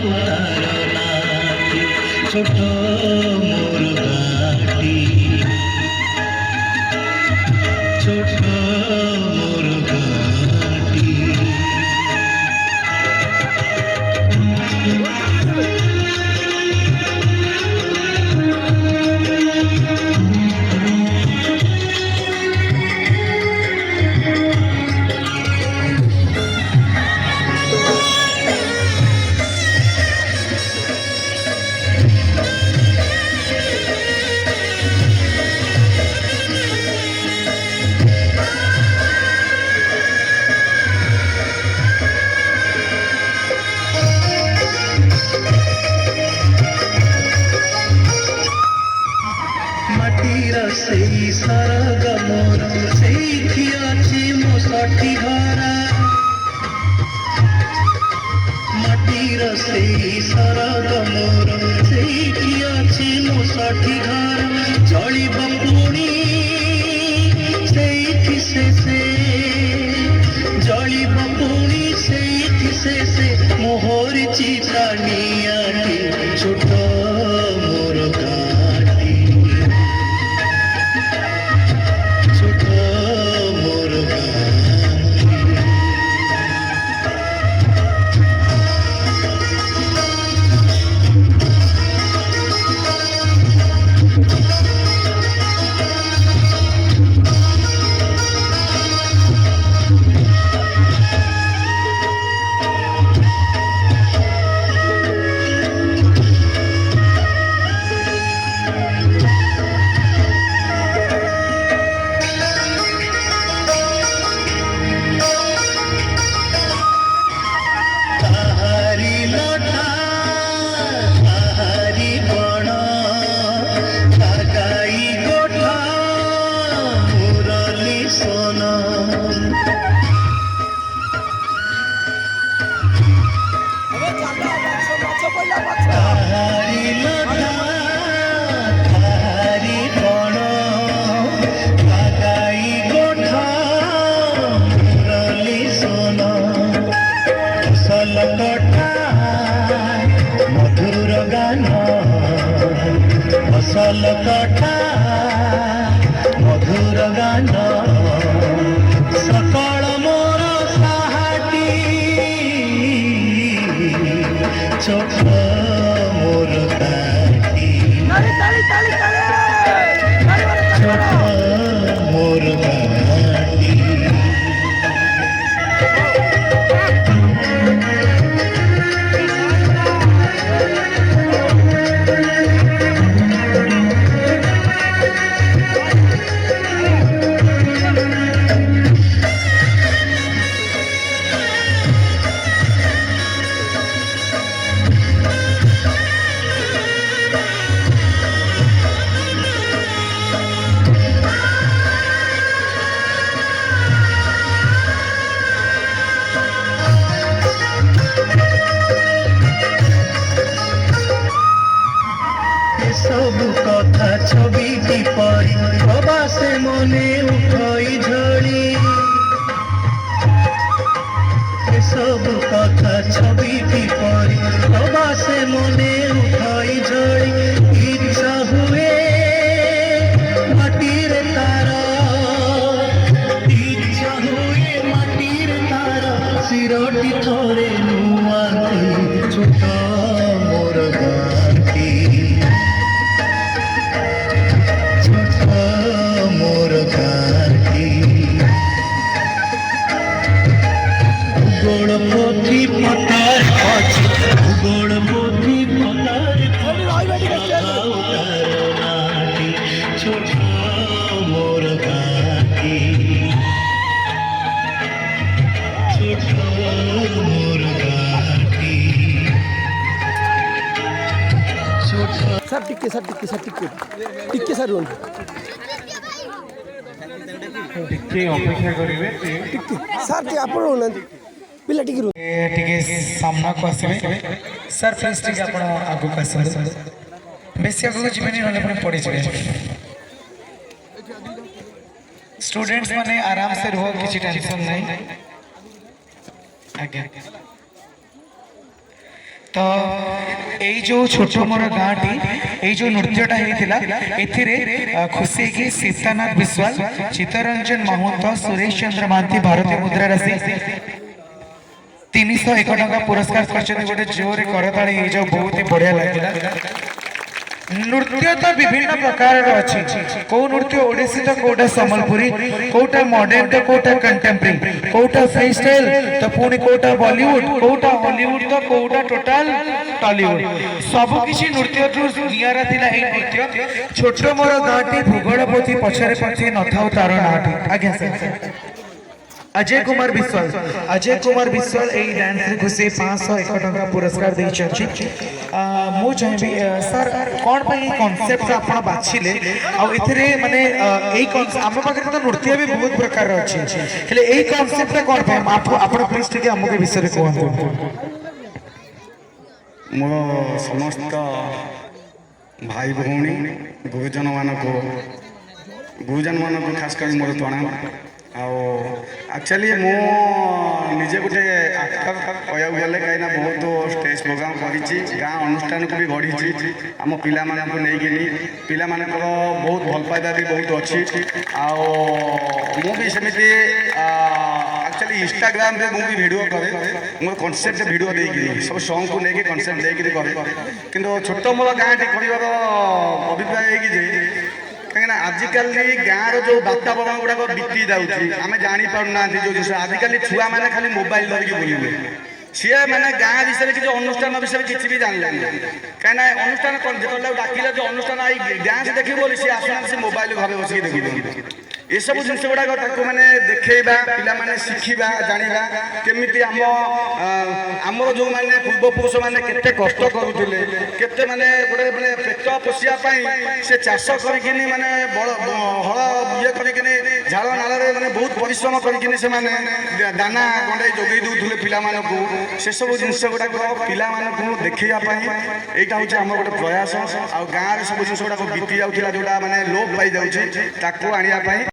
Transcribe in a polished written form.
তার নাটি ছোট মোর গাটি ছোট মোর গাটি সেই সারগ মোর সেইଠି ଅଛି ମୋ ଷଠି ଘରା ମାଟିର ସେଇ ସରଗ ମୋର ସେଇଠି ଅଛି ମୋ ଷଠି ଘର ଚଳିବ ପୁଣି ସେଇଠି ଶେଷେ ଜଳିବ ପୁଣି ସେଇଠି ଶେଷେ ମୋହରି ଚିତା ନିଆଟି ଛୋଟ ମୋର ଗାଟି ছোট মোর মধুর গান ফসল কঠা মধুর গান সকল মোর সাহাটি ছোট মোর গাটি ছোট মোর গাটি सबु कथा छविटी परी प्रवासे मने उठई झड़ी सबु कथा छविटी परी प्रवासे मने उठई झड़ी इच्छा हुए माटीर तार इच्छा हुए माटीर तार सिरटी थोड़े नुआ छोट मोर गाटी मोर गाटी गोड़ पोथी पतार अछि गोड़ पोथी पतार नाटी छोट मोर गाटी छोट मोर गाटी छोट सर टिके सर रोन टिके अपेक्षा करिवे टिके सर टी आपण रोन पिला टिके रोन टिके सामना को आसीबे सर प्लीज टिके आपण आगु का सर बेसी आगु जिबेनी नले आपण पड़ी जाबे स्टूडेंट्स माने आराम से रहो किछि टेंशन नहीं आज्ञा तो এই जो छोट मोर गाँटी এই जो नृत्यटा होता एथिरे खुशी की सीतानाथ विश्वाल चित्तरंजन महंत सुरेश चंद्र महांती भारतीय मुद्रा राशि 301 टंका पुरस्कार कर गोटे जोरे करताली बहुत ही बढ़िया लगे। नृत्य तो विभिन्न प्रकार अच्छी कौ नृत्य ओडिसी तो कोटा सम्बलपुरी कोटा मॉडर्न तो कोटा कंटेम्पररी कोटा फ्री स्टाइल तो पुणी कोटा बॉलीवुड कोटा हॉलीवुड तो कोटा टोटल टॉलीवुड सब किसी नृत्य निरा थिला एई नृत्य छोट मोर गाँटी भूगोल पोथी पछरे पछे न थाउ तार नाटी आज्ञा सर अजय कुमार विश्वाल यही डांस रे खुशी 501 टंका पुरस्कार देइछथि। मु चाहबी सर कोन पे कांसेप्ट आपण बाछिले आ इथरे माने एई हम पाखे तो नृत्य भी बहुत प्रकार अछि हेले एई कांसेप्ट कोन पे आपण प्लीज टिके हमके विषय रे कहंतु। मोर समस्त भाई भौणी गुरुजन मान खास कर मोर प्रणाम। एक्चुअली मु निजे गोटे आक्टर कहया गले कहीं बहुत स्टेज प्रोग्राम करी गाँ अनुष्ठान को भी गढ़ी आम पिला पिला बहुत भल पाइबा भी बहुत अच्छी भी सेमती एक्चुअली इंस्टाग्राम रे मुझे वीडियो करे मोर कॉन्सेप्ट वीडियो देकी सब सॉन्ग को लेके कॉन्सेप्ट देकी करे किंतु छोट मोर गाँ टी कर अभिप्राय है कहीं आजिकल गाँव जो वातावरण गुड़ाक बीती जाऊँगी आम जापाना जो जिन आजिकल छुआ मैंने खाली मोबाइल धरिकी बुलवे सी मैंने गाँ विषय किसी अनुष्ठान विषय किसी भी जानले कहीं अनुष्ठान जो डाकिले जो अनुष्ठान आई डांस देखी बोली सी आसना से मोबाइल घर बस देखी ये सब जिन गुड़ाक मैंने देखा पाने शिखा जाना केमी आमर जो मैंने पूर्वपुरुष मैंने केते कष्ट करुले केते माने गोटे माने पेट पोषापी से चाष कर माने हल ये कर झाड़ नाल माने बहुत परिश्रम कर दाना गंडे जोगे दूले पिला से सब जिन गुड़ाक पिला देखा यहाँ हूँ आम गोटे प्रयास आ गाँव सब जिन गुड़ाक बीती जाऊला जोटा मैंने लोप पाई जाऊँगी आने